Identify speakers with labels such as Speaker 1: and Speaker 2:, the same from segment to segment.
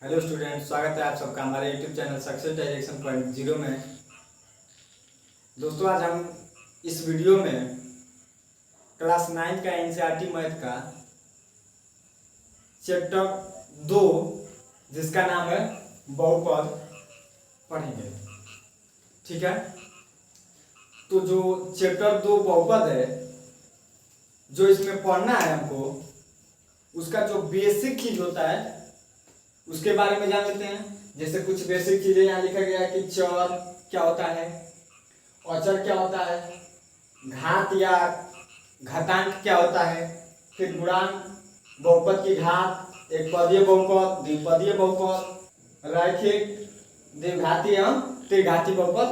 Speaker 1: Hello student, स्वागत है आप सबका हमारे YouTube channel success direction point zero में। दोस्तों, आज हम इस वीडियो में क्लास 9 का एनसीईआरटी मैथ का चैप्टर 2 जिसका नाम है बहुपद पढ़ेंगे। ठीक है, तो जो चैप्टर 2 बहुपद है, जो इसमें पढ़ना है हमको, उसका जो बेसिक चीज होता है उसके बारे में जान लेते हैं। जैसे कुछ बेसिक चीजें यहाँ लिखा गया है कि चर क्या होता है, अचर क्या होता है, घात या घातांक क्या होता है, फिर गुणांक, बहुपद की घात, एक पदीय बहुपद, द्विपदीय बहुपद, रैखिक, द्विघाती एवं त्रिघाती बहुपद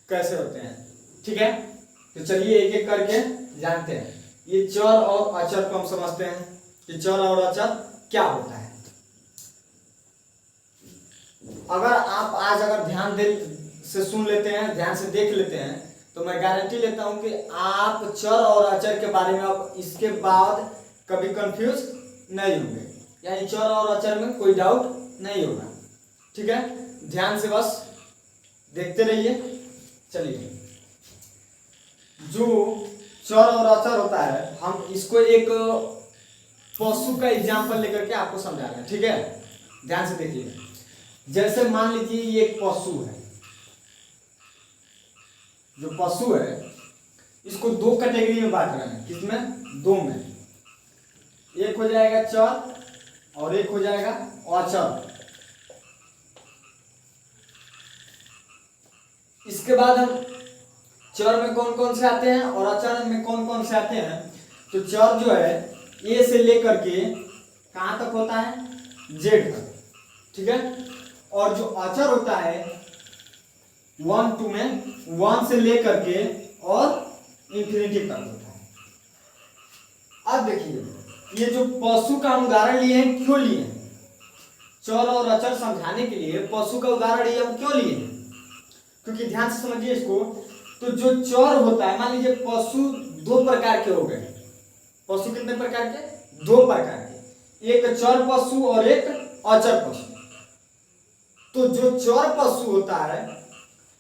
Speaker 1: कैसे होते हैं। ठीक है, तो चलिए एक एक करके जानते हैं। ये चर और अचर को हम समझते हैं कि चर और अचर क्या होता है। अगर आप आज ध्यान से सुन लेते हैं, ध्यान से देख लेते हैं, तो मैं गारंटी लेता हूं कि आप चर और अचर के बारे में अब इसके बाद कभी कंफ्यूज नहीं होंगे, यानी चर और अचर में कोई डाउट नहीं होगा। ठीक है, ध्यान से बस देखते रहिए। चलिए, जो चर और अचर होता है, हम इसको एक पशु का एग्जाम्पल लेकर के आपको समझा रहे हैं। ठीक है, ध्यान से देखिए। जैसे मान लीजिए ये एक पशु है। जो पशु है इसको दो कैटेगरी में बांट रहे हैं। किसमें? दो में। एक हो जाएगा चर और एक हो जाएगा अचर। इसके बाद हम चर में कौन कौन से आते हैं और अचर में कौन कौन से आते हैं। तो चर जो है ए से लेकर के कहां तक होता है? जेड तक। ठीक है, और जो अचर होता है 1 2 में 1 से लेकर के और इंफिनिटी तक होता है। अब देखिए, ये जो पशु का हम उदाहरण लिए हैं, क्यों लिए हैं? चर और अचर समझाने के लिए पशु का उदाहरण ये हम क्यों लिए हैं? क्योंकि ध्यान से समझिए इसको। तो जो चर होता है, मान लीजिए पशु दो प्रकार के हो गए। पशु कितने प्रकार के? दो प्रकार के, एक चर पशु और एक अचर पशु। तो जो चर पशु होता है,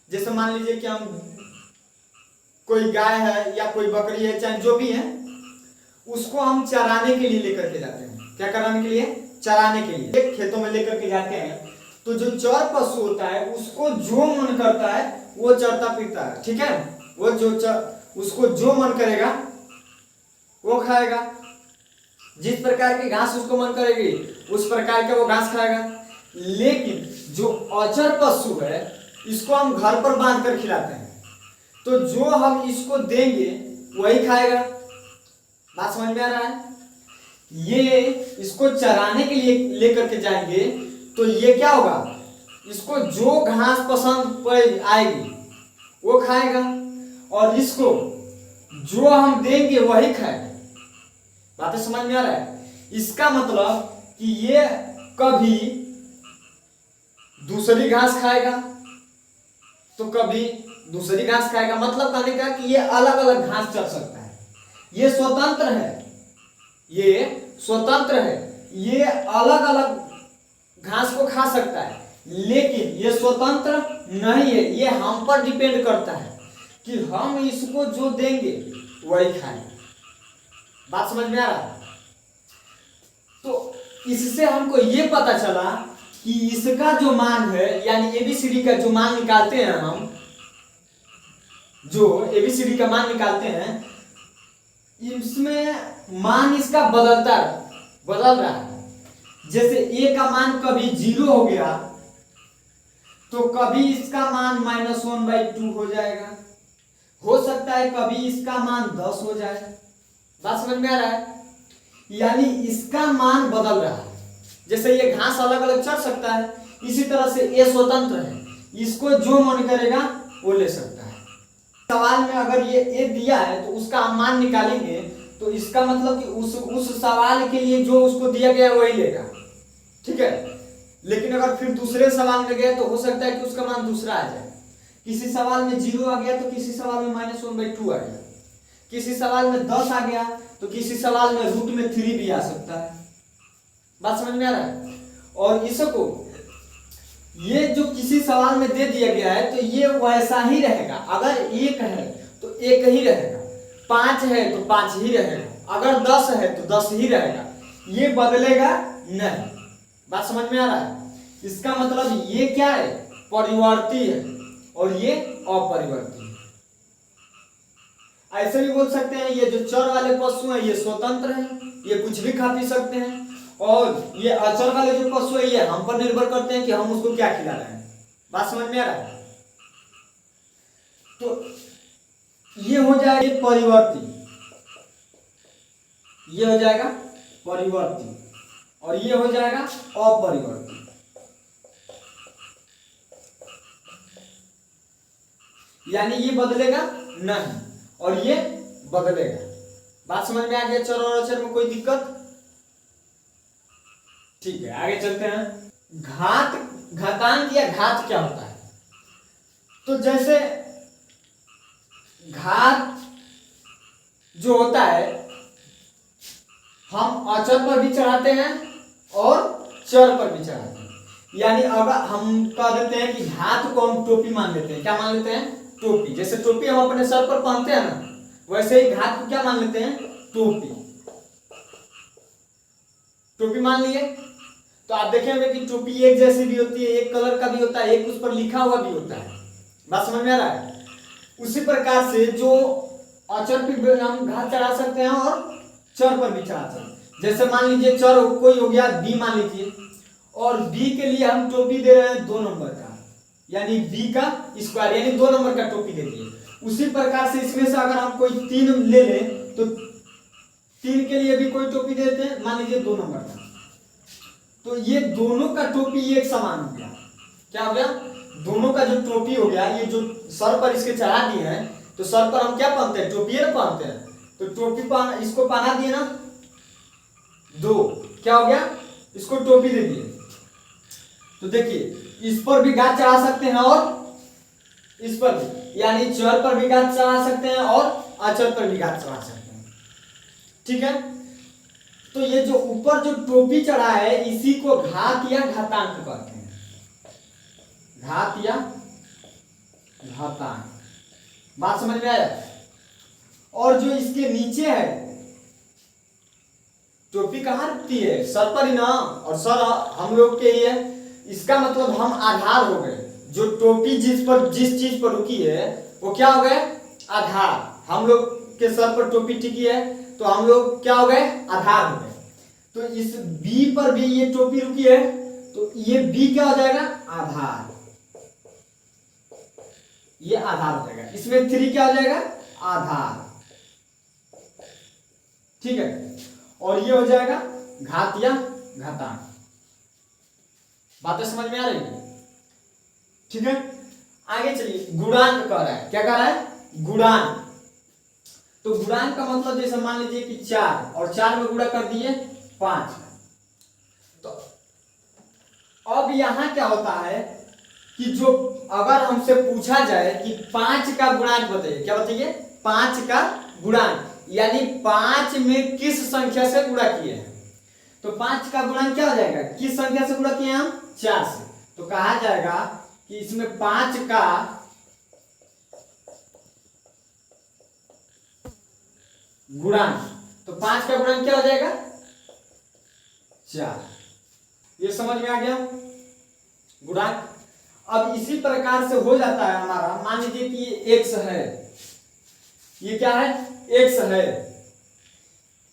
Speaker 1: जैसे मान लीजिए कि हम कोई गाय है या कोई बकरी है, चाहे जो भी है, उसको हम चराने के लिए लेकर के जाते हैं। क्या कराने के लिए? चराने के लिए एक खेतों में लेकर के जाते हैं। तो जो चर पशु होता है उसको जो मन करता है वो चरता फिरता है। ठीक है, वो उसको जो मन करेगा वो खाएगा। जिस प्रकार की घास उसको मन करेगी उस प्रकार के वो घास खाएगा। लेकिन जो अचर पशु है इसको हम घर पर बांध कर खिलाते हैं, तो जो हम इसको देंगे वही खाएगा। बात समझ में आ रहा है? ये इसको चराने के लिए लेकर के जाएंगे तो ये क्या होगा, इसको जो घास पसंद आएगी वो खाएगा और इसको जो हम देंगे वही खाएगा। बातें समझ में आ रहा है? इसका मतलब कि ये कभी दूसरी घास खाएगा तो कभी दूसरी घास खाएगा। मतलब कहने का कि ये अलग अलग घास चर सकता है। ये स्वतंत्र है, ये स्वतंत्र है, ये अलग अलग घास को खा सकता है। लेकिन ये स्वतंत्र नहीं है, ये हम पर डिपेंड करता है कि हम इसको जो देंगे वही खाएंगे। बात समझ में आ रहा है? तो इससे हमको ये पता चला कि इसका जो मान है, यानी एबीसीडी का जो मान निकालते हैं हम, जो एबीसीडी का मान निकालते हैं, इसमें मान इसका बदल रहा है। जैसे ए का मान कभी 0 हो गया तो कभी इसका मान -1/2 हो जाएगा। हो सकता है कभी इसका मान 10 हो जाए। बात समझ में आ रहा है? यानी इसका मान बदल रहा है। जैसे ये घास अलग अलग चर सकता है, इसी तरह से ये स्वतंत्र है, इसको जो मन करेगा वो ले सकता है। सवाल में अगर ये ए दिया है तो उसका हम मान निकालेंगे, तो इसका मतलब कि उस सवाल के लिए जो उसको दिया गया वही लेगा। ठीक है, लेकिन अगर फिर दूसरे सवाल में गए तो हो सकता है कि उसका मान दूसरा आ जाए। किसी सवाल में 0 आ गया तो किसी सवाल में -1/2 आ गया। किसी सवाल में 10 आ गया तो किसी सवाल में √3 भी आ सकता है। बात समझ में आ रहा है? और इसको ये जो किसी सवाल में दे दिया गया है तो ये वैसा ही रहेगा। अगर 1 है तो 1 ही रहेगा, 5 है तो 5 ही रहेगा, अगर 10 है तो 10 ही रहेगा, ये बदलेगा नहीं। बात समझ में आ रहा है? इसका मतलब ये क्या है, परिवर्ती है और ये अपरिवर्ती है। ऐसे भी बोल सकते हैं ये जो चर वाले पशु हैं ये स्वतंत्र हैं, ये कुछ भी खा पी सकते हैं, और ये अचर वाले जो पशु है ये हम पर निर्भर करते हैं कि हम उसको क्या खिला रहे हैं। बात समझ में आ रहा है? तो ये हो जाएगा परिवर्ती, ये हो जाएगा परिवर्ती और ये हो जाएगा अपरिवर्ती। यानी ये बदलेगा नहीं और ये बदलेगा। बात समझ में आ गया? चर और अचर में कोई दिक्कत? ठीक है, आगे चलते हैं। घात, घातांक या घात क्या होता है? तो जैसे घात जो होता है हम अचर पर भी चढ़ाते हैं और चर पर भी चढ़ाते हैं। यानी अगर हम कह देते हैं कि घात को हम टोपी मान लेते हैं, क्या मान लेते हैं? टोपी। जैसे टोपी हम अपने सर पर पहनते हैं ना, वैसे ही घात को क्या मान लेते हैं? टोपी। टोपी मान लिए तो आप देखेंगे कि टोपी एक जैसी भी होती है, एक कलर का भी होता है, एक उस पर लिखा हुआ भी होता है। बात समझ में आ रहा है? उसी प्रकार से जो अचर पर हम घात चढ़ा सकते हैं और चर पर भी चढ़ा सकते हैं। जैसे मान लीजिए चर कोई हो गया बी मान लीजिए, और बी के लिए हम टोपी दे रहे हैं 2 नंबर का, यानी बी का स्क्वायर, यानी 2 नंबर का टोपी दे दिए। उसी प्रकार से इसमें से अगर हम कोई 3 ले लें तो 3 के लिए भी कोई टोपी देते हैं, मान लीजिए 2 नंबर का, तो ये दोनों का टोपी एक समान हो गया। क्या हो गया? दोनों का जो टोपी हो गया, ये जो सर पर इसके चढ़ा दिए हैं, तो सर पर हम क्या पहनते हैं? टोपी ना पहनते हैं, तो टोपी इसको पहना दिए ना 2, क्या हो गया? इसको टोपी दे दिए। तो देखिए इस पर भी घात चढ़ा सकते हैं और इस पर भी, यानी चर पर भी घात चढ़ा सकते हैं और अचर पर भी घात चढ़ा सकते हैं। ठीक है, तो ये जो ऊपर जो टोपी चढ़ा है इसी को घात या घातांक कहते हैं। घात या घातांक। बात समझ में आया? और जो इसके नीचे है, टोपी कहाँ रुकती है? सर पर ही ना, और सर हम लोग के ही है। इसका मतलब हम आधार हो गए। जो टोपी जिस चीज पर रुकी है वो क्या हो गए? आधार। हम लोग के सर पर टोपी टिकी है तो हम लोग क्या हो गए? आधार हो गए। तो इस बी पर भी ये टोपी रुकी है तो ये बी क्या हो जाएगा? आधार। ये आधार हो जाएगा। इसमें 3 क्या हो जाएगा? आधार। ठीक है, और ये हो जाएगा घात या घातांक। बातें समझ में आ रही है? ठीक है, आगे चलिए। गुणांक कह रहा है। क्या कह रहा है? गुणांक। तो गुणांक का मतलब जैसे मान लीजिए कि 4 और 4 में गुणा कर दिए 5। तो अब यहां क्या होता है कि जो अगर हमसे पूछा जाए कि 5 का गुणांक बताइए, क्या बताइए? 5 का गुणांक, यानी 5 में किस संख्या से गुणा किए हैं। तो 5 का गुणांक क्या हो जाएगा? किस संख्या से गुणा किए हम? 4 से। तो कहा जाएगा कि इसमें 5 का गुणांक, तो 5 का गुणांक क्या हो जाएगा? 4। ये समझ में आ गया गुणांक। अब इसी प्रकार से हो जाता है हमारा, मान लीजिए कि ये x है, ये क्या है? x है,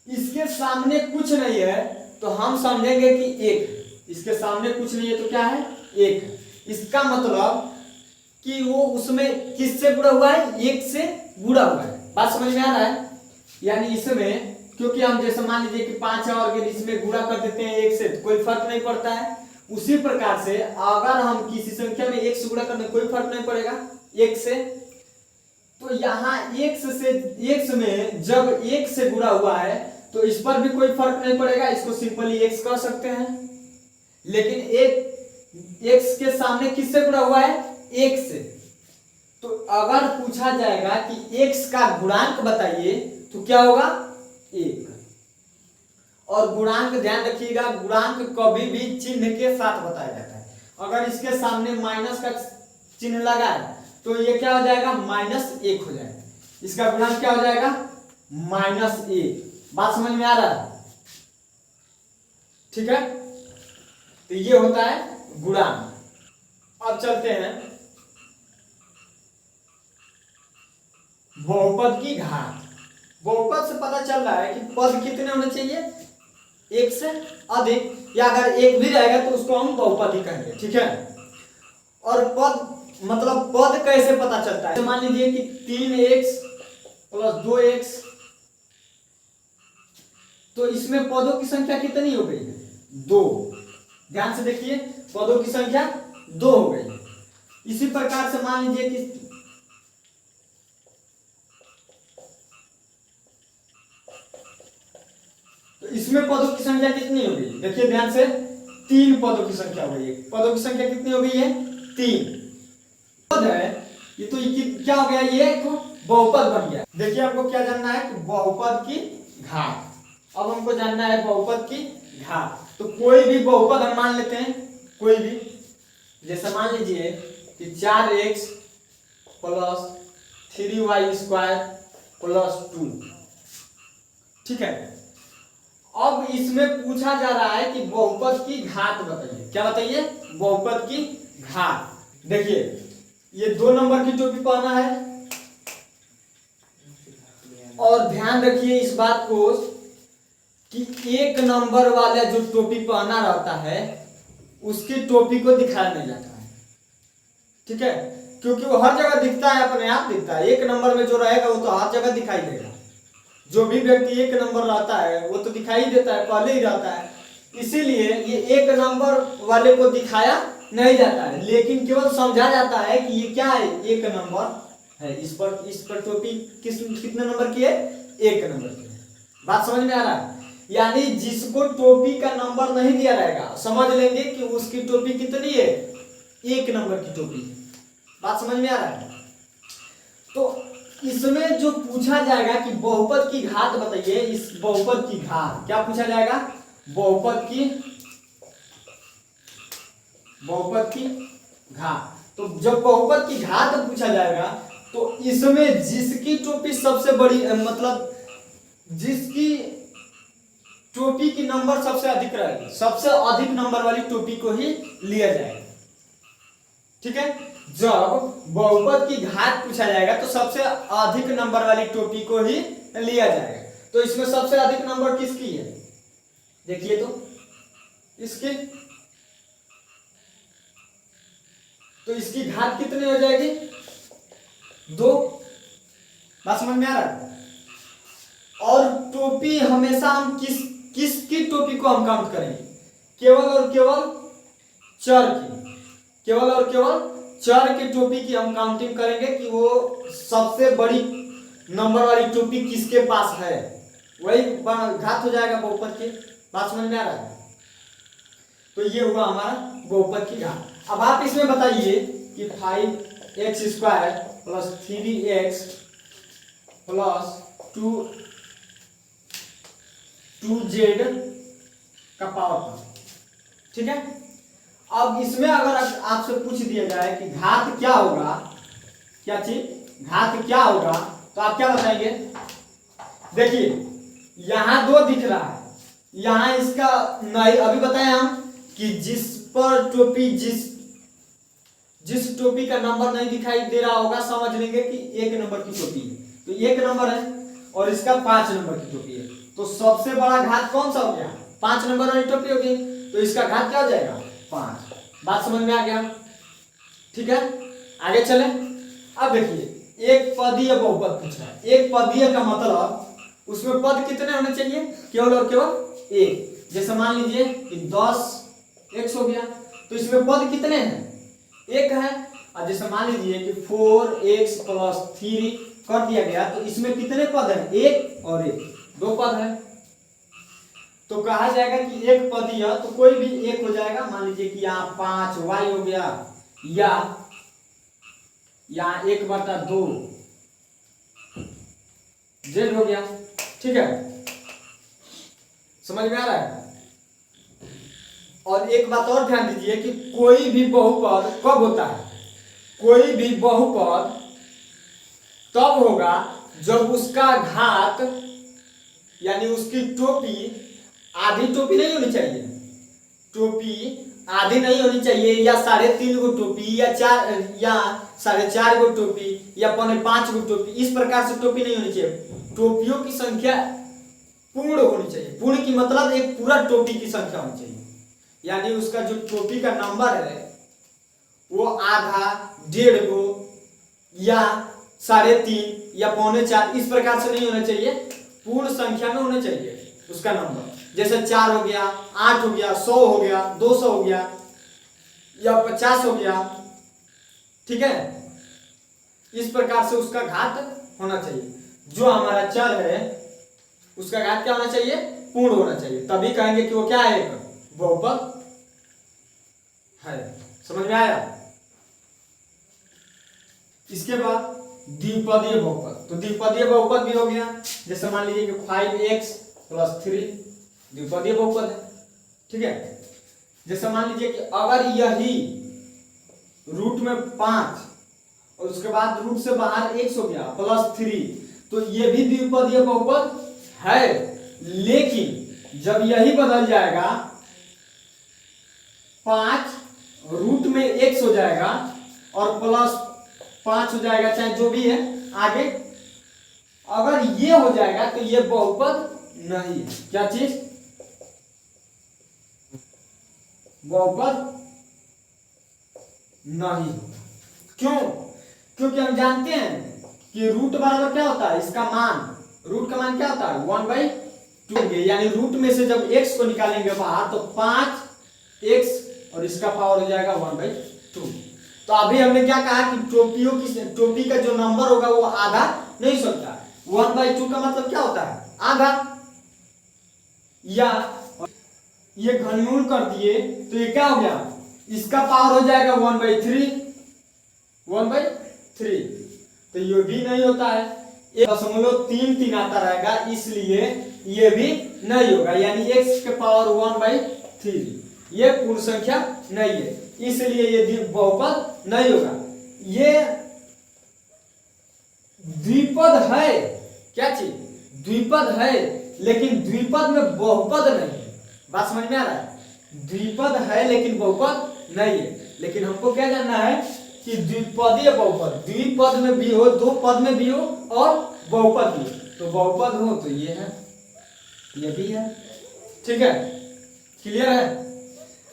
Speaker 1: इसके सामने कुछ नहीं है तो हम समझेंगे कि 1। इसके सामने कुछ नहीं है तो क्या है? 1। इसका मतलब कि वो उसमें किससे जुड़ा हुआ है? 1 से जुड़ा हुआ है। बात समझ में आ रहा है? यानी इसमें क्योंकि हम जैसे मान लीजिए कि 5 है और इसमें गुणा कर देते हैं 1 से तो कोई फर्क नहीं पड़ता है। उसी प्रकार से अगर हम किसी संख्या में 1 से गुणा करने कोई फर्क नहीं पड़ेगा 1 से, तो यहाँ x में जब 1 से गुणा हुआ है तो इस पर भी कोई फर्क नहीं पड़ेगा, इसको सिंपली x कह सकते हैं। लेकिन x के सामने किससे गुणा हुआ है? 1 से। तो अगर पूछा जाएगा कि x का गुणांक बताइए तो क्या होगा? 1। और गुणांक ध्यान रखिएगा, गुणांक कभी भी चिन्ह के साथ बताया जाता है। अगर इसके सामने माइनस का चिन्ह लगा है तो ये क्या हो जाएगा, -1 हो जाएगा। इसका गुणांक क्या हो जाएगा, -1। बात समझ में आ रहा है? ठीक है, तो ये होता है गुणांक। अब चलते हैं बहुपद की घात। बहुपद से पता चल रहा है कि पद कितने होने चाहिए, एक से अधिक, या अगर एक भी रहेगा तो उसको हम बहुपद ही कहेंगे। ठीक है, और पद मतलब पद कैसे पता चलता है, मान लीजिए कि 3x + 2x, तो इसमें पदों की संख्या कितनी हो गई है, 2। ध्यान से देखिए, पदों की संख्या 2 हो गई। इसी प्रकार से मान लीजिए कि तो इसमें पदों की संख्या कितनी हो गई, देखिए ध्यान से, 3 पदों की संख्या हो गई है। पदों की संख्या कितनी हो गई है, 3 पद है ये, तो क्या हो गया, ये एक बहुपद बन गया। देखिए हमको क्या जानना है कि बहुपद की घात। अब हमको जानना है बहुपद की घात। तो कोई भी बहुपद हम मान लेते हैं, कोई भी, जैसे मान लीजिए कि 4x + 3y² + 2। ठीक है, अब इसमें पूछा जा रहा है कि बहुपद की घात बताइए। क्या बताइए, बहुपद की घात। देखिए ये 2 नंबर की टोपी पहना है, और ध्यान रखिए इस बात को कि 1 नंबर वाला जो टोपी पहना रहता है उसकी टोपी को दिखाया नहीं जाता है। ठीक है, क्योंकि वो हर जगह दिखता है, अपने आप दिखता है। 1 नंबर में जो रहेगा वो तो हर जगह दिखाई देगा। जो भी व्यक्ति 1 नंबर रहता है वो तो दिखाई देता है, पहले ही रहता है। इसीलिए ये 1 नंबर वाले को दिखाया नहीं जाता है, लेकिन केवल समझा जाता है कि ये क्या है, 1 नंबर है। इस पर टोपी कितने नंबर की है, 1 नंबर की है। बात समझ में आ रहा है? यानी जिसको टोपी का नंबर नहीं दिया रहेगा, समझ लेंगे कि उसकी टोपी कितनी है, 1 नंबर की टोपी है। बात समझ में आ रहा है? तो इसमें जो पूछा जाएगा कि बहुपद की घात बताइए, इस बहुपद की घात क्या पूछा जाएगा, बहुपद की घात। तो जब बहुपद की घात पूछा जाएगा तो इसमें जिसकी टोपी सबसे बड़ी, मतलब जिसकी टोपी की नंबर सबसे अधिक रहेगी, सबसे अधिक नंबर वाली टोपी को ही लिया जाएगा। ठीक है, जब बहुपद की घात पूछा जाएगा तो सबसे अधिक नंबर वाली टोपी को ही लिया जाएगा। तो इसमें सबसे अधिक नंबर किसकी है, देखिए तो इसकी, तो इसकी घात कितनी हो जाएगी, 2। बात समझ में आ रहा है? और टोपी हमेशा हम किसकी टोपी को हम काउंट करेंगे, केवल और केवल चर की, केवल और केवल चर की टोपी की हम काउंटिंग करेंगे कि वो सबसे बड़ी नंबर वाली टोपी किसके पास है, वही घात हो जाएगा बहुपद की। बात समझ में आ रहा है? तो ये हुआ हमारा बहुपद की घात। अब आप इसमें बताइए कि 5x² + 3x + 2z का पावर। ठीक है, अब इसमें अगर आपसे पूछ दिया जाए कि घात क्या होगा, क्या चीज, घात क्या होगा, तो आप क्या बताएंगे। देखिए यहां 2 दिख रहा है, यहां इसका नहीं, अभी बताए हम कि जिस पर टोपी जिस टोपी का नंबर नहीं दिखाई दे रहा होगा, समझ लेंगे कि 1 नंबर की टोपी है। तो 1 नंबर है और इसका 5 नंबर की टोपी है, तो सबसे बड़ा घात कौन सा हो गया, 5 नंबर वाली टोपी होगी, तो इसका घात क्या हो जाएगा, 5। बात समझ में आ गया? ठीक है, आगे चले। अब देखिए एक पदीय बहुपद पूछा है। एक पदीय का मतलब उसमें पद कितने होने चाहिए, केवल और केवल 1। जैसे मान लीजिए कि 10x हो गया, तो इसमें पद कितने हैं, 1 है। और जैसे मान लीजिए कि 4x + 3 कर दिया गया, तो इसमें कितने पद हैं, 1 और 1, 2 पद है। तो कहा जाएगा कि एक पदीय, तो कोई भी 1 हो जाएगा। मान लीजिए कि यहाँ 5y हो गया, या यहाँ 1/2 z हो गया। ठीक है, समझ में आ रहा है। और एक बात और ध्यान दीजिए कि कोई भी बहुपद कब होता है, कोई भी बहुपद तब होगा जब उसका घात यानी उसकी टोपी आधी टोपी नहीं होनी चाहिए, टोपी आधी नहीं होनी चाहिए, या 3.5 गो टोपी या 4.5 गो टोपी या 4.5 गो टोपी, इस प्रकार से टोपी नहीं होनी चाहिए। टोपियों की संख्या पूर्ण होनी चाहिए। पूर्ण की मतलब एक पूरा टोपी की संख्या होनी चाहिए, यानी उसका जो टोपी का नंबर है वो आधा, 1.5 गो या 3.5 या 4.25 इस प्रकार से नहीं होना चाहिए, पूर्ण संख्या में होना चाहिए उसका नंबर। जैसे 4 हो गया, 8 हो गया, 100 हो गया, 200 हो गया या 50 हो गया, ठीक है। इस प्रकार से उसका घात होना चाहिए। जो हमारा चर है उसका घात क्या होना चाहिए, पूर्ण होना चाहिए, तभी कहेंगे कि वो क्या है, एक बहुपद है। समझ में आया। इसके बाद द्विपदीय बहुपद, तो द्विपदीय बहुपद भी हो गया। जैसे मान लीजिए कि 5x + 3 द्विपदीय बहुपद है, ठीक है। जैसे मान लीजिए कि अगर यही रूट में 5 और उसके बाद रूट से बाहर x हो गया +3, तो ये भी द्विपदीय बहुपद है। लेकिन जब यही बदल जाएगा, 5 रूट में x हो जाएगा और +5 हो जाएगा, चाहे जो भी है आगे, अगर ये हो जाएगा तो ये बहुपद नहीं है। क्या चीज, बहुपद नहीं। क्यों? क्योंकि हम जानते हैं कि रूट बराबर क्या होता है, इसका मान, रूट का मान क्या होता है 1/2, यानी रूट में से जब x को निकालेंगे बाहर तो 5x और इसका पावर हो जाएगा 1/2। तो अभी हमने क्या कहा कि टोपी का जो नंबर होगा वो आधा नहीं सकता। 1/2 का मतलब क्या होता है, आधा। या ये घनमूल कर दिए तो ये क्या हो गया, इसका पावर हो जाएगा 1/3, तो ये भी नहीं होता है। 1.33 आता रहेगा, इसलिए ये भी नहीं होगा, यानी x के पावर 1/3 ये पूर्ण संख्या नहीं है, इसलिए ये बहुपद नहीं होगा। ये द्विपद है, क्या चीज, द्विपद है, लेकिन द्विपद में बहुपद नहीं है। बात समझ में आ रहा है, द्विपद है लेकिन बहुपद नहीं है। लेकिन हमको क्या जानना है कि द्विपदीय बहुपद, द्विपद में भी हो, 2 पद में भी हो और बहुपद भी हो। तो बहुपद हो तो ये है, ये भी है, ठीक है, क्लियर है।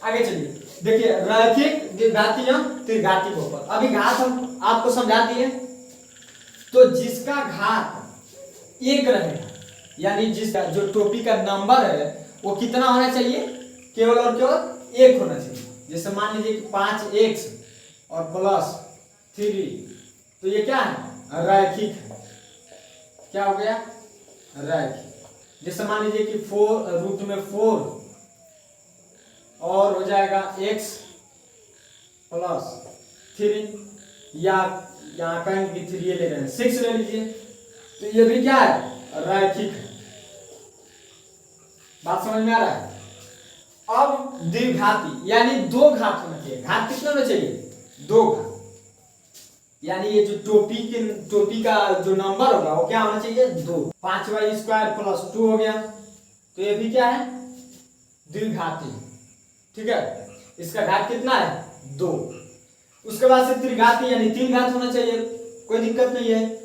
Speaker 1: आगे चलिए, देखिए रैखिक, द्विघातीय, त्रिघातीय बहुपद। अभी घात हम आपको समझा दिए। तो जिसका घात 1 रहेगा, यानी जिसका जो टोपी का नंबर है वो कितना होना चाहिए, केवल और केवल 1 होना चाहिए। जैसे मान लीजिए कि 5x और +3, तो ये क्या है, रैखिक है। क्या हो गया, रैखिक। जैसे मान लीजिए कि 4 रूट में 4 और हो जाएगा x +3, या यहाँ कहेंगे कि 3 ले रहे हैं, 6 ले लीजिए, तो ये भी क्या है, रैखिक है। बात समझ में आ रहा है। अब द्विघाती, यानी 2 घात होना चाहिए। घात कितने होना चाहिए, 2 घात, यानी ये जो टोपी का जो नंबर होगा वो क्या होना चाहिए, 2। 5y² + 2 हो गया, तो ये भी क्या है, द्विघाती, ठीक है। इसका घात कितना है, 2। उसके बाद से त्रिघाती, यानी 3 घात होना चाहिए, कोई दिक्कत नहीं है।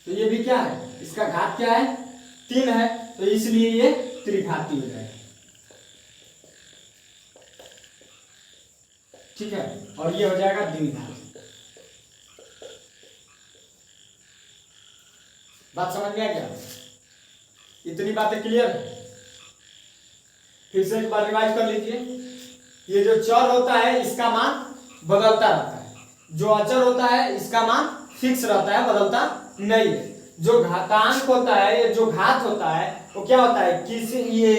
Speaker 1: तो ये भी क्या है, इसका घात क्या है, 3 है, तो इसलिए ये त्रिघाती हो जाएगा, ठीक है। और ये हो जाएगा द्विघाती। बात समझ में आ गया, इतनी बातें क्लियर है। फिर से एक बार रिवाइज कर लीजिए। ये जो चर होता है इसका मान बदलता रहता है, जो अचर होता है इसका मान फिक्स रहता है, बदलता नहीं है। जो घातांक होता है, ये जो घात होता है वो क्या होता है, किसी ये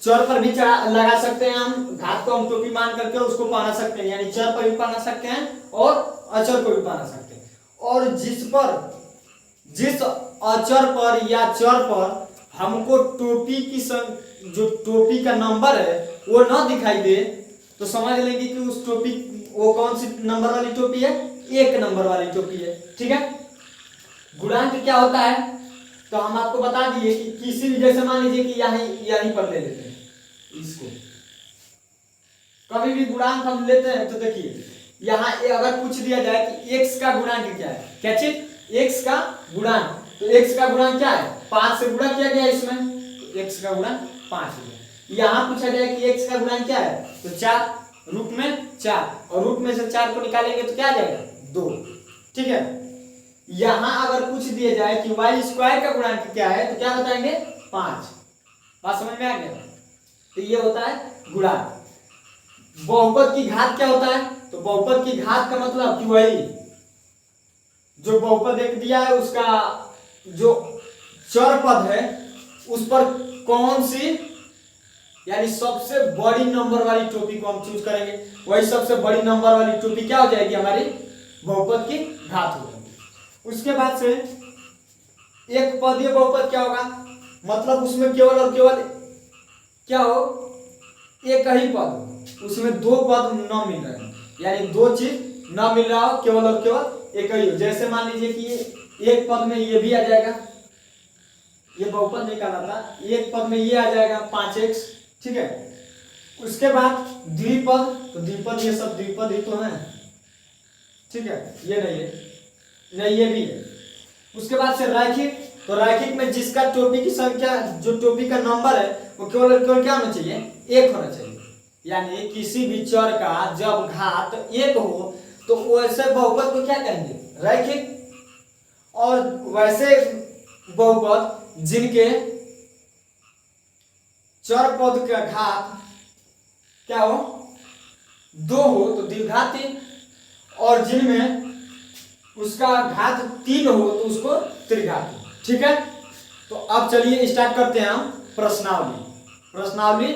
Speaker 1: चर पर भी लगा सकते हैं हम, घात को हम टोपी मान करके उसको पाना सकते हैं, यानी चर पर भी पाना सकते हैं और अचर को भी पाना सकते हैं। और जिस अचर पर या चर पर हमको टोपी की जो टोपी का नंबर है वो ना दिखाई दे, तो समझ लेंगे कि उस टोपी वो कौन सी नंबर वाली टोपी है, 1 नंबर वाली टोपी है। ठीक है, गुणांक क्या होता है तो हम आपको बता दिए कि किसी भी, जैसे मान लीजिए कि यहीं पर ले लेते हैं इसको, कभी भी गुणांक हम लेते हैं तो देखिए यहाँ अगर पूछ दिया जाए कि x का गुणांक क्या है, क्या चीज, x का गुणांक, तो x का गुणांक क्या है, 5 से गुणा किया गया इसमें, तो x का गुणांक 5 हो गया। यहाँ पूछा जाए कि x का गुणांक क्या है, तो 4, रूट में 4, और रूट में से 4 को निकालेंगे तो क्या आ जाएगा, 2। ठीक है, यहाँ अगर पूछ दिया जाए कि y स्क्वायर का गुणांक क्या है तो क्या बताएंगे, 5। बात समझ में आ गया, तो ये होता है गुणांक। बहुपद की घात क्या होता है, तो बहुपद की घात का मतलब कि वही जो बहुपद एक दिया है उसका जो चर पद है उस पर कौन सी, यानी सबसे बड़ी नंबर वाली टोपी को हम चूज करेंगे, वही सबसे बड़ी नंबर वाली टोपी क्या हो जाएगी, हमारी बहुपद की घात हो जाएगी। उसके बाद से एक पदीय बहुपद क्या होगा, मतलब उसमें केवल और केवल क्या हो, एक ही पद, उसमें 2 पद न मिल रहे हैं, यानी 2 चीज न मिल रहा हो, केवल और केवल एक ही हो। जैसे मान लीजिए कि एक पद में ये भी आ जाएगा, ये बहुपद निकाला था, एक पद में ये आ जाएगा 5x। ठीक है, उसके बाद द्विपद, तो द्विपद ये सब द्विपद ही तो है। ठीक है, ये नहीं है, नहीं ये भी है। उसके बाद से रैखिक, तो रैखिक में जिसका टोपी की संख्या, जो टोपी का नंबर है वो केवल और केवल क्या होना चाहिए, 1 होना चाहिए। यानी किसी भी चर का जब घात 1 हो तो वैसे बहुपद को क्या कहेंगे, रैखिक। और वैसे बहुपद जिनके चर पद का घात क्या हो, 2 हो तो द्विघाती, और जिनमें उसका घात 3 हो तो उसको त्रिघाती। ठीक है, तो अब चलिए स्टार्ट करते हैं हम प्रश्नावली। प्रश्नावली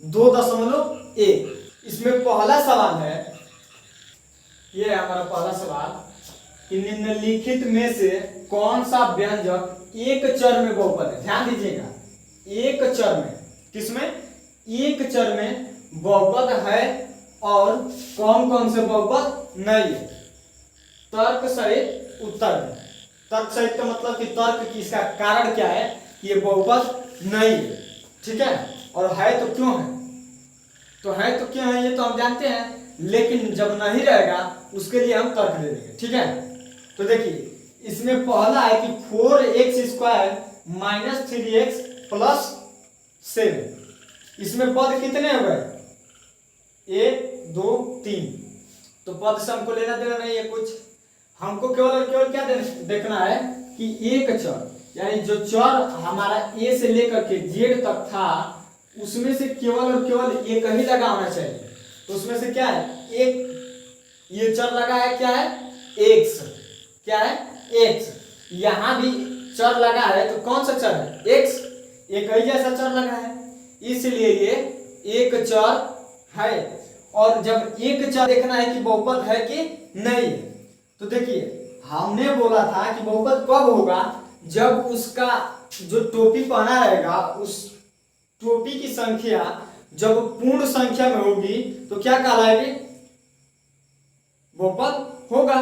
Speaker 1: 2.1, इसमें पहला सवाल है, ये है हमारा पहला सवाल कि निम्नलिखित में से कौन सा व्यंजक एक चर में बहुपद है। ध्यान दीजिएगा, एक चर में, किसमें, एक चर में बहुपद है और कौन कौन से बहुपद नहीं है। तर्क सहित उत्तर है। तर्क सहित का मतलब कि तर्क की इसका कारण क्या है कि ये बहुपद नहीं है। ठीक है, और है तो क्यों है, तो है तो क्यों है ये तो हम जानते हैं, लेकिन जब नहीं रहेगा उसके लिए हम तर्क दे देंगे। ठीक है, तो देखिए इसमें पहला है कि 4x² - 3x + 7, इसमें पद कितने हो गए, 1 2 3, तो पद से हमको लेना देना नहीं है कुछ, हमको केवल और केवल क्या देखना है कि एक चर, यानी जो चर हमारा a से लेकर के z तक था उसमें से केवल और केवल एक ही लगा होना चाहिए। तो उसमें से क्या है, एक ये चर लगा है, क्या है, x, क्या है, x। यहां भी चर लगा है, तो कौन सा चर है, x, एक ही जैसा चर लगा है, इसलिए ये एक चर है। और जब एक चर देखना है कि बहुपद है कि नहीं है, तो देखिए हमने बोला था कि बहुपद कब होगा, जब उसका जो टोपी पहना रहेगा उस टोपी की संख्या जब पूर्ण संख्या में होगी तो क्या कहलाएगी, बहुपद होगा।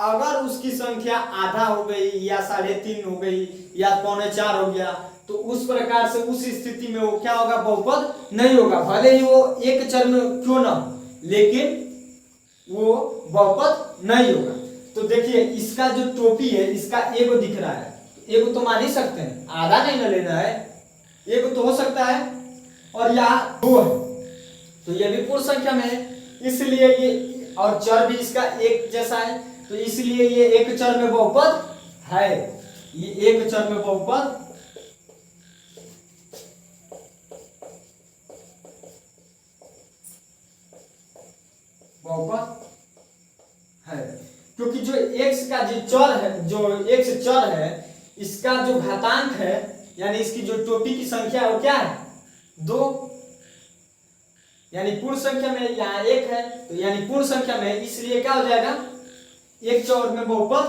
Speaker 1: अगर उसकी संख्या आधा हो गई या 3.5 हो गई या 3.25 हो गया तो उस प्रकार से उस स्थिति में वो क्या होगा, बहुपद नहीं होगा, भले ही वो एक चर में क्यों ना हो, लेकिन वो बहुपद नहीं होगा। तो देखिए इसका जो टोपी है इसका एगो दिख रहा है, एगो तो मान ही सकते हैं, आधा नहीं ना लेना है, एगो तो हो सकता है, और यहाँ 2 है तो ये भी पूर्ण संख्या में है, इसलिए ये, और चर भी इसका एक जैसा है तो इसलिए ये एक चर में बहुपद है, ये एक चर में बहुपद है, क्योंकि जो x का जो चर है, जो x चर है, इसका जो घातांक है यानी इसकी जो टोपी की संख्या है वो क्या है, 2, यानी पूर्ण संख्या में यहाँ 1 है तो यानी पूर्ण संख्या में, इसलिए क्या हो जाएगा, एक चौर में बहुपद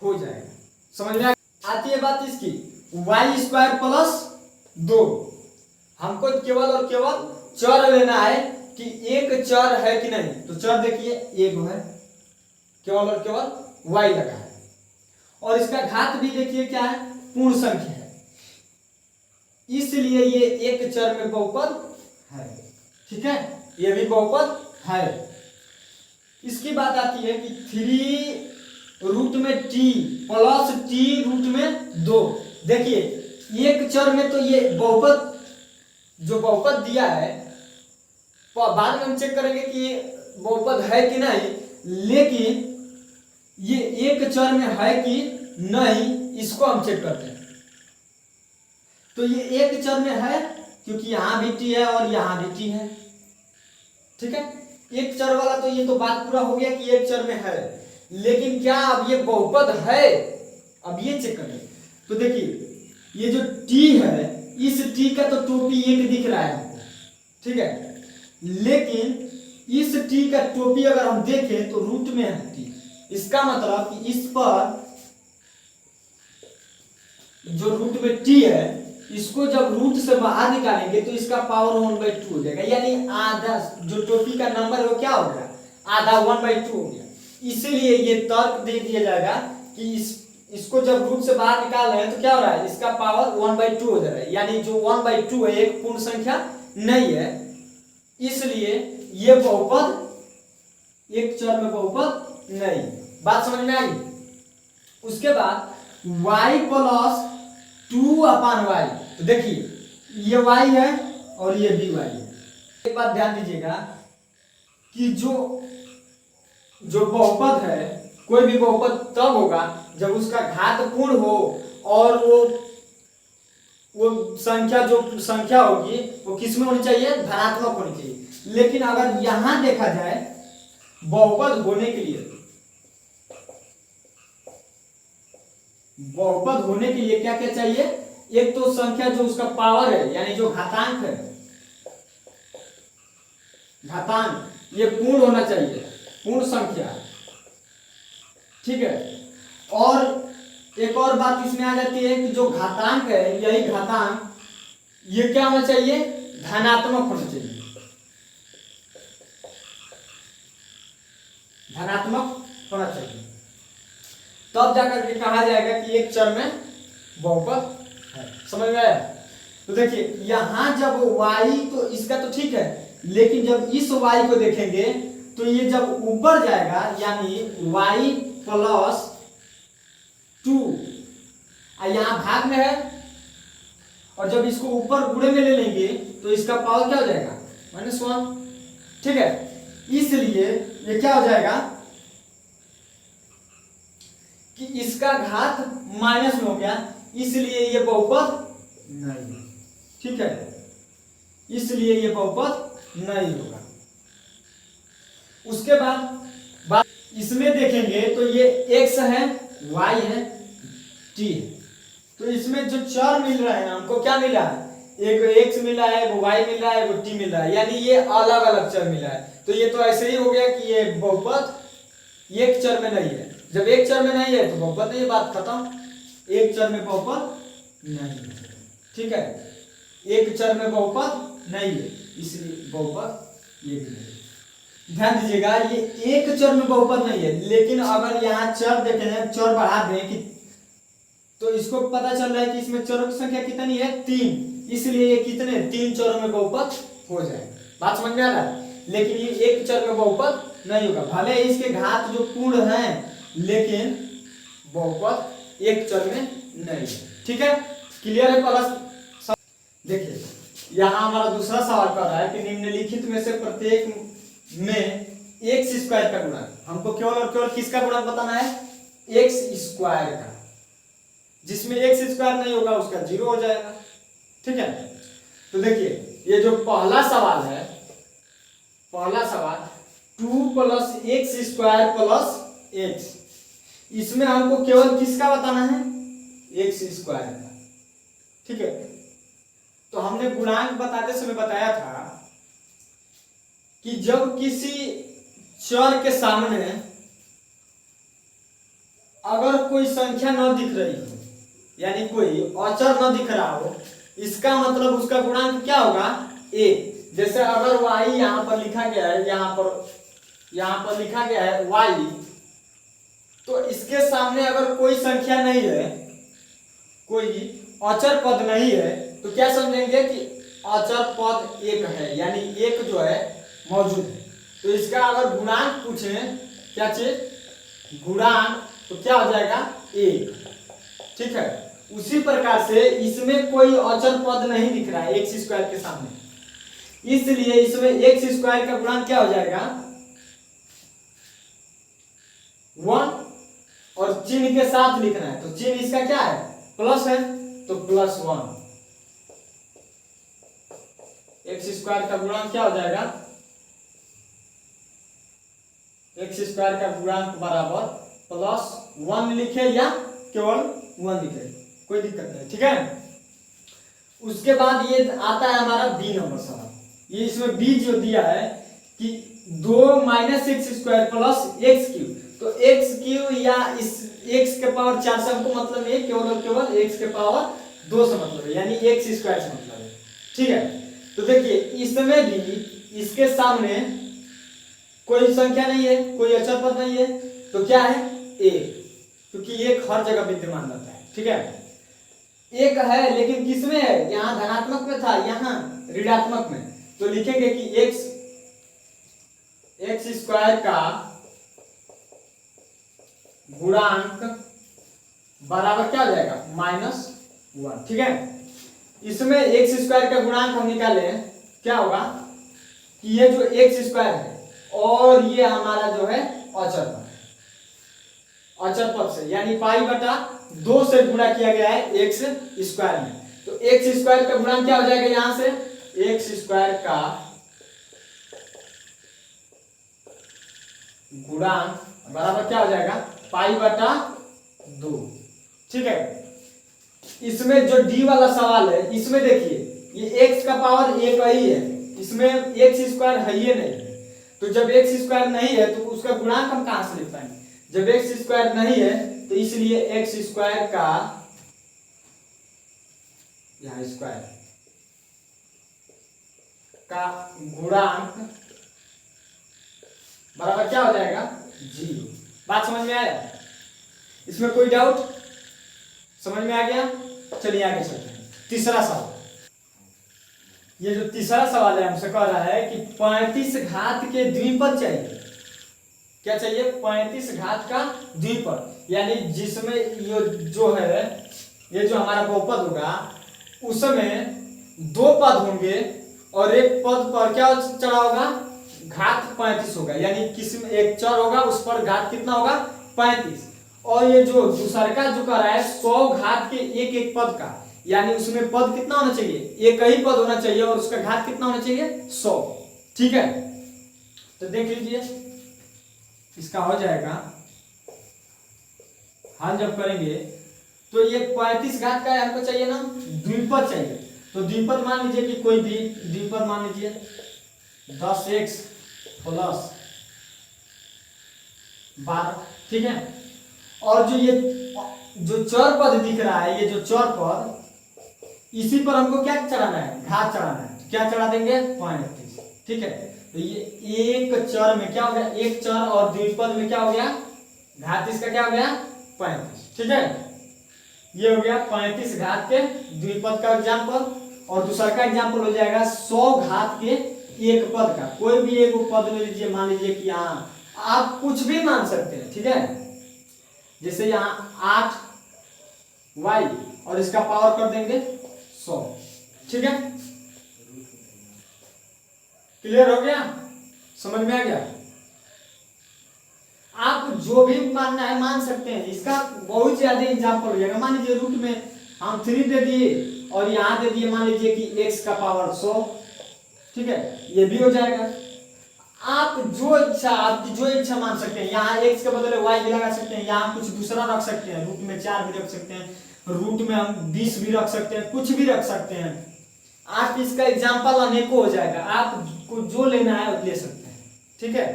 Speaker 1: हो जाएगा। समझ में आती है बात इसकी। वाई स्क्वायर प्लस 2, हमको केवल और केवल चर लेना है कि एक चर है कि नहीं। तो चर देखिए एक है, केवल और केवल वाई लगा है, और इसका घात भी देखिए क्या है, पूर्ण संख्या है, इसलिए ये एक चर में बहुपद है। ठीक है, ये भी बहुपद है। इसकी बात आती है कि 3 रूट में टी प्लस टी रूट में 2। देखिए एक चर में तो ये बहुपद, जो बहुपद दिया है, बाद में हम चेक करेंगे कि ये बहुपद है कि नहीं, लेकिन ये एक चर में है कि नहीं इसको हम चेक करते हैं। तो ये एक चर में है क्योंकि यहां भी टी है और यहां भी टी है। ठीक है, एक चर वाला तो ये तो बात पूरा हो गया कि एक चर में है, लेकिन क्या अब ये बहुपद है, अब ये चेक करें। तो देखिए ये जो टी है, इस टी का तो टोपी एक दिख रहा है हमको, ठीक है, लेकिन इस टी का टोपी अगर हम देखें तो रूट में है टी। इसका मतलब कि इस पर जो रूट में टी है, इसको जब रूट से बाहर निकालेंगे तो इसका पावर 1/2 हो जाएगा, यानी आधा जो टोपी का नंबर है वो क्या हो गया, आधा 1/2 हो गया। इसीलिए ये तर्क दे दिया जाएगा कि इसको जब रूट से बाहर निकाल रहे हैं तो क्या हो रहा है, इसका पावर 1/2 हो जा रहा है, यानी जो 1/2 है एक पूर्ण संख्या नहीं है, इसलिए ये बहुपद एक चर में बहुपद नहीं। बात समझ में आई। उसके बाद y प्लस 2/y, तो देखिए ये y है और ये भी y है। एक बात ध्यान दीजिएगा कि जो बहुपद है, कोई भी बहुपद तब होगा जब उसका घात पूर्ण हो और वो संख्या जो संख्या होगी वो किस में होनी चाहिए, धनात्मक होनी चाहिए। लेकिन अगर यहां देखा जाए बहुपद होने के लिए, बहुपद होने के लिए क्या क्या चाहिए, एक तो संख्या जो उसका पावर है यानी जो घातांक है, घातांक ये पूर्ण होना चाहिए, पूर्ण संख्या। ठीक है, और एक और बात इसमें आ जाती है कि जो घातांक है, यही घातांक ये क्या होना चाहिए, धनात्मक होना चाहिए, धनात्मक होना चाहिए, तब जाकर के कहा जाएगा कि एक चर में बहुपद है। समझ में आया। तो देखिए यहां जब y, तो इसका तो ठीक है, लेकिन जब इस y को देखेंगे तो ये जब ऊपर जाएगा यानी y प्लस 2, यहां भाग में है, और जब इसको ऊपर गुणे में ले लेंगे तो इसका पावर क्या हो जाएगा, -1। ठीक है, इसलिए ये क्या हो जाएगा कि इसका घात माइनस में हो गया, इसलिए ये बहुपद नहीं। ठीक है, इसलिए ये बहुपद नहीं होगा। उसके बाद इसमें देखेंगे तो ये x है, y है, t है, तो इसमें जो चर मिल रहा है ना, हमको क्या मिला है, एक x मिला है, एक y मिला है, एक t मिला है, यानी ये अलग अलग चर मिला है। तो ये तो ऐसे ही हो गया कि ये बहुपद एक चर में नहीं है। जब एक चर में नहीं है तो बहुपद नहीं, बात खत्म, एक चर में बहुपद नहीं है। ठीक है, एक चर में बहुपद नहीं है, इसलिए बहुपद ये भी नहीं। ध्यान दीजिएगा ये एक चर में बहुपद नहीं है, लेकिन अगर यहाँ चर देखें, चर बढ़ा दें कि तो इसको पता चल रहा है कि इसमें चरों की संख्या कितनी है, 3, इसलिए ये कितने 3 चरों में बहुपद हो जाएगा। बात समझ में आ रहा है। लेकिन ये एक चर में बहुपद नहीं होगा, भले इसके घात जो पूर्ण हैं, लेकिन बहुपद एक चर में नहीं है। ठीक है, क्लियर है। प्लस देखिए यहाँ हमारा दूसरा सवाल कर रहा है कि निम्नलिखित में से प्रत्येक में एक्स स्क्वायर का गुणक, हमको केवल और केवल किसका गुणक बताना है, एक्स स्क्वायर का। जिसमें एक्स स्क्वायर नहीं होगा उसका 0 हो जाएगा। ठीक है, तो देखिए ये जो पहला सवाल है, पहला सवाल 2 + x² + x, इसमें हमको केवल किसका बताना है, एक्स स्क्वायर का। ठीक है, तो हमने गुणांक बताते समय बताया था कि जब किसी चर के सामने अगर कोई संख्या न दिख रही हो, यानी कोई अचर न दिख रहा हो, इसका मतलब उसका गुणांक क्या होगा? एक। जैसे अगर y यहाँ पर लिखा गया है, यहाँ पर लिखा गया है y, तो इसके सामने अगर कोई संख्या नहीं है, कोई अचर पद नहीं है, तो क्या समझेंगे कि अचर पद एक है, यानी एक जो है मौजूद है। तो इसका अगर गुणांक पूछें, क्या चीज गुणांक, तो क्या हो जाएगा? एक। ठीक है। उसी प्रकार से इसमें कोई अचर पद नहीं दिख रहा है एक्स स्क्वायर के सामने, इसलिए इसमें एक्स स्क्वायर का गुणांक क्या हो जाएगा? 1। और चिन्ह के साथ लिखना है, तो चिन्ह इसका क्या है? प्लस है, तो +1। एक्स स्क्वायर का गुणांक क्या हो जाएगा? एक्स स्क्वायर का गुणांक बराबर +1 लिखे या केवल 1 लिखे, कोई दिक्कत नहीं। ठीक है। उसके बाद ये आता है हमारा बी नंबर सवाल। ये इसमें बी जो दिया है कि 2 - x² + x³, तो x³ या इस x के पावर 4 से हमको मतलब है केवल x के पावर 2 से मतलब है, यानी x² से मतलब है। ठीक है। तो देखिए इसमें भी इसके सामने कोई संख्या नहीं है, कोई अचर पद नहीं है, तो क्या है? एक, क्योंकि एक हर जगह विद्यमान रहता है। ठीक है। एक है, लेकिन किसमें है? यहाँ धनात्मक में था, यहाँ ऋणात्मक में, तो लिखेंगे कि x² का गुणांक बराबर क्या हो जाएगा? -1। ठीक है। इसमें x² का गुणांक हम निकाले, क्या होगा कि ये जो x² है और ये हमारा जो है अचर पद, अचर पद से, यानी π/2 से गुणा किया गया है x² में, तो x² का गुणांक क्या हो जाएगा? यहां से x² का गुणांक बराबर क्या हो जाएगा? π/2। ठीक है। इसमें जो d वाला सवाल है, इसमें देखिए ये x का पावर एक ही है, इसमें x² है ही नहीं, तो जब x² नहीं है तो उसका गुणांक हम कहां से लिख पाएंगे? जब x² नहीं है तो इसलिए x² का यहाँ स्क्वायर का गुणांक बराबर क्या हो जाएगा? 0। बात समझ में आया? इसमें कोई डाउट? समझ में आ गया? चलिए आगे चलते हैं। तीसरा सवाल, ये जो तीसरा सवाल है हमसे कह रहा है कि 35 घात के द्विपद चाहिए। क्या चाहिए? 35 घात का द्विपद, यानी जिसमें ये जो है, ये जो हमारा बहुपद होगा उसमें 2 पद होंगे और एक पद पर क्या चढ़ा होगा? घात 35 होगा, यानी किसी में एक चर होगा उस पर घात कितना होगा? 35। और ये जो दूसरा का जो कर रहा है 100 घात के एक पद का, यानी उसमें पद कितना होना चाहिए? एक ही पद होना चाहिए और उसका घात कितना होना चाहिए? 100। ठीक है। तो देख लीजिए इसका हो जाएगा, हल जब करेंगे तो ये 35 घात का हमको चाहिए ना, द्विपद चाहिए। तो द्विपद मान लीजिए कि कोई भी द्विपद मान लीजिए 10x + 12। ठीक है। और जो ये जो चर पद दिख रहा है, ये जो चर पद, इसी पर हमको क्या चढ़ाना है? घात चढ़ाना है। क्या चढ़ा देंगे? 35। ठीक है। तो ये एक चर में क्या हो गया? एक चर और द्विपद में क्या हो गया? घात इसका क्या हो गया? 35। ठीक है। ये हो गया 35 घात के द्विपद का एग्जाम्पल, और दूसरा का एग्जाम्पल हो जाएगा 100 घात के एक पद का। कोई भी एक पद ले लीजिए, मान लीजिए कि यहाँ आप कुछ भी मान सकते हैं। ठीक है। जैसे यहाँ 8y और इसका पावर कर देंगे 100। ठीक है। क्लियर हो गया? समझ में आ गया? आप जो भी मानना है मान सकते हैं। इसका बहुत ज्यादा एग्जाम्पल हो जाएगा। मान लीजिए रूट में हम 3 दे दिए और यहाँ दे दिए मान लीजिए कि x का पावर 100। ठीक है। ये भी हो जाएगा। आप जो इच्छा, आपकी जो इच्छा मान सकते हैं। यहाँ x के बदले y भी लगा सकते हैं, यहाँ कुछ दूसरा रख सकते हैं, रूट में 4 भी रख सकते हैं, रूट में हम 20 भी रख सकते हैं, कुछ भी रख सकते हैं। आप इसका एग्जाम्पल अनेकों हो जाएगा, आपको जो लेना है वो ले सकते हैं। ठीक है।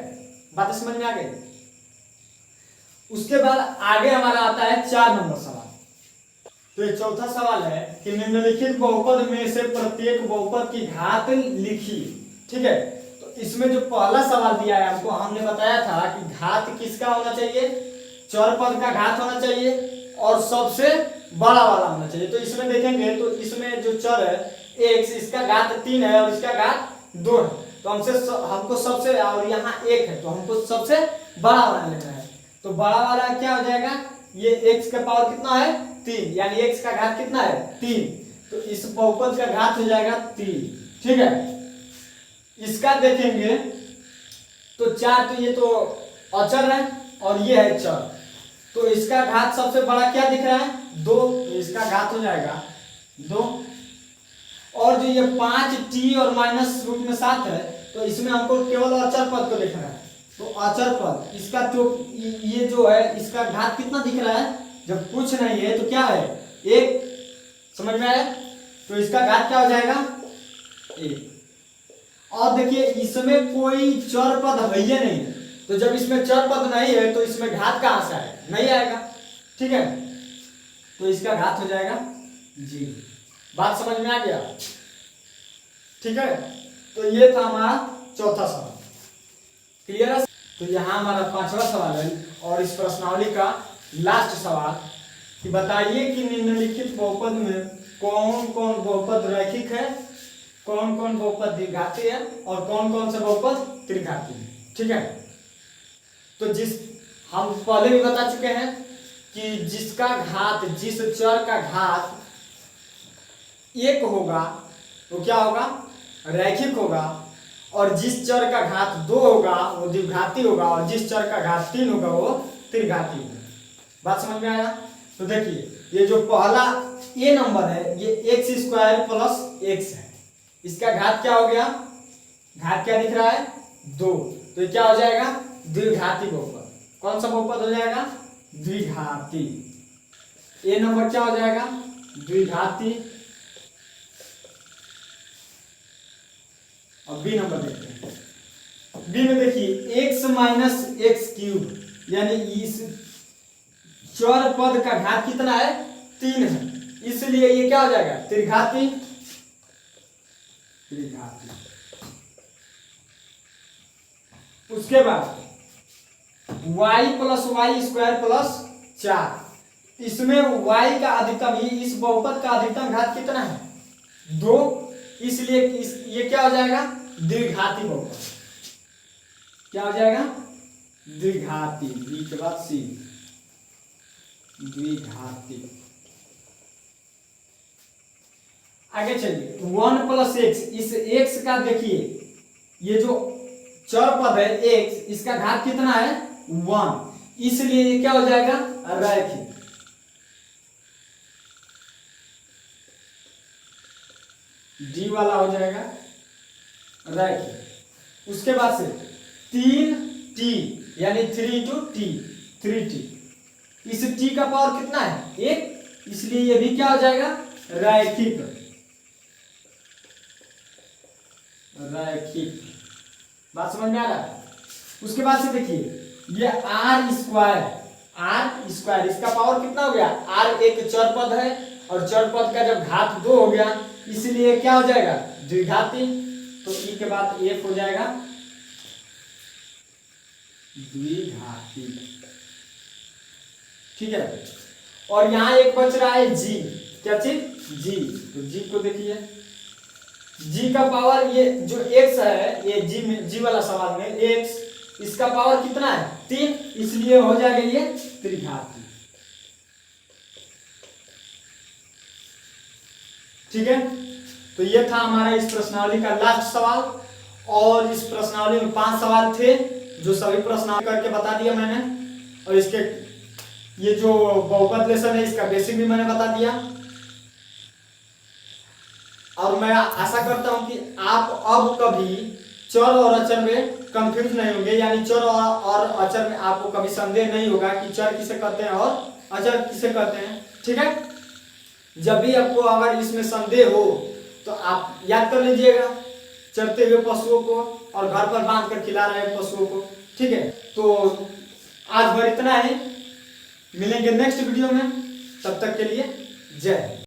Speaker 1: बात समझ में आ गई? उसके बाद आगे हमारा आता है 4 नंबर सवाल। तो ये चौथा सवाल है कि निम्नलिखित बहुपद में से प्रत्येक बहुपद की घात लिखिए। ठीक है, तो इसमें जो पहला सवाल दिया है हमको, हमने बताया था कि घात किसका होना चाहिए, चर पद का घात होना चाहिए और सबसे बड़ा वाला होना चाहिए। तो इसमें देखेंगे तो इसमें जो चर है x, इसका घात 3 है और इसका घात 2 है। तो हमको सबसे, और यहाँ 1 है तो हमको सबसे बड़ा वाला लेना है। तो बड़ा वाला क्या हो जाएगा, ये x का पावर कितना है 3, यानी x का घात कितना है 3, तो इस बहुपद का घात हो जाएगा 3। ठीक है, इसका देखेंगे तो 4, तो ये तो अचर है और ये है चर, तो इसका घात सबसे बड़ा क्या दिख रहा है 2, तो इसका घात हो जाएगा 2। और जो ये 5t और माइनस रूट में 7 है, तो इसमें हमको केवल अचर पद को देखना है। तो अचर पद इसका जो ये जो है इसका घात कितना दिख रहा है, जब कुछ नहीं है तो क्या है 1, समझ में आया। तो इसका घात क्या हो जाएगा 1। और देखिए इसमें कोई चर पद है ही नहीं है, तो जब इसमें चर पद नहीं है तो इसमें घात कहां से आएगा, नहीं आएगा। ठीक है, तो इसका घात हो जाएगा जी। बात समझ में आ गया। ठीक है, तो ये था हमारा चौथा सवाल, क्लियर है। तो यहाँ हमारा 5वां सवाल है और इस प्रश्नावली का लास्ट सवाल कि बताइए कि निम्नलिखित बहुपद में कौन कौन बहुपद रैखिक है, कौन कौन बहुपद द्विघाती है और कौन कौन से बहुपद त्रिघाती है। ठीक है, तो जिस हम पहले भी बता चुके हैं कि जिसका घात, जिस चर का घात 1 होगा वो क्या होगा, रैखिक होगा, और जिस चर का घात 2 होगा वो द्विघाती होगा, और जिस चर का घात 3 होगा वो त्रिघाती होगा। बात समझ में आया। तो देखिए ये जो पहला ए नंबर है ये x² + x है, इसका घात क्या हो गया, घात क्या दिख रहा है 2, तो क्या हो जाएगा द्विघाती बहुपद। कौन सा बहुपद हो जाएगा, द्विघाती। ए नंबर क्या हो जाएगा द्विघाती। अब बी नंबर देखते हैं। बी में देखिए x - x³ यानी इस चर पद का घात कितना है 3 है, इसलिए ये क्या हो जाएगा त्रिघाती। त्रिघाती। उसके बाद y + y² + 4, इसमें y का अधिकतम, इस बहुपद का अधिकतम घात कितना है 2, इसलिए ये क्या हो जाएगा द्विघाती बहुपद। क्या हो जाएगा द्विघाती, बी के बाद सी, द्विघाती। आगे चलिए 1 + x, इस x का देखिए ये जो चर पद है x, इसका घात कितना है 1, इसलिए ये क्या हो जाएगा रैखिक। डी वाला हो जाएगा रैखिक। उसके बाद से 3t यानी 3 × t, 3t, इस t का पावर कितना है 1, इसलिए ये भी क्या हो जाएगा रैखिक। रैखिक। बात समझ में आ रहा है। उसके बाद से देखिए ये r², इसका पावर कितना हो गया, r एक चर पद है और चर पद का जब घात 2 हो गया इसलिए क्या हो जाएगा द्विघाती। तो ई के बाद एफ हो जाएगा द्विघाती। ठीक है, और यहां एक बच रहा है जी, क्या चीज जी, तो जी को देखिए जी का पावर, ये जो x है ये जी में, जी वाला सवाल में x, इसका पावर कितना है 3, इसलिए हो जाएगा ये त्रिघाती। ठीक है, तो ये था हमारा इस प्रश्नावली का लास्ट सवाल। और इस प्रश्नावली में 5 सवाल थे जो सभी प्रश्नावली करके बता दिया मैंने, और इसके ये जो बहुपद लेसन है इसका बेसिक भी मैंने बता दिया। और मैं आशा करता हूं कि आप अब कभी चर और अचर में कंफ्यूज नहीं होंगे, यानी चर और अचर में आपको कभी संदेह नहीं होगा कि चर किसे कहते हैं और अचर किसे कहते हैं। ठीक है, जब भी आपको अगर इसमें संदेह हो तो आप याद कर लीजिएगा चरते हुए पशुओं को और घर पर बांध कर खिला रहे पशुओं को। ठीक है, तो आज भर इतना है। मिलेंगे नेक्स्ट वीडियो में, तब तक के लिए जय।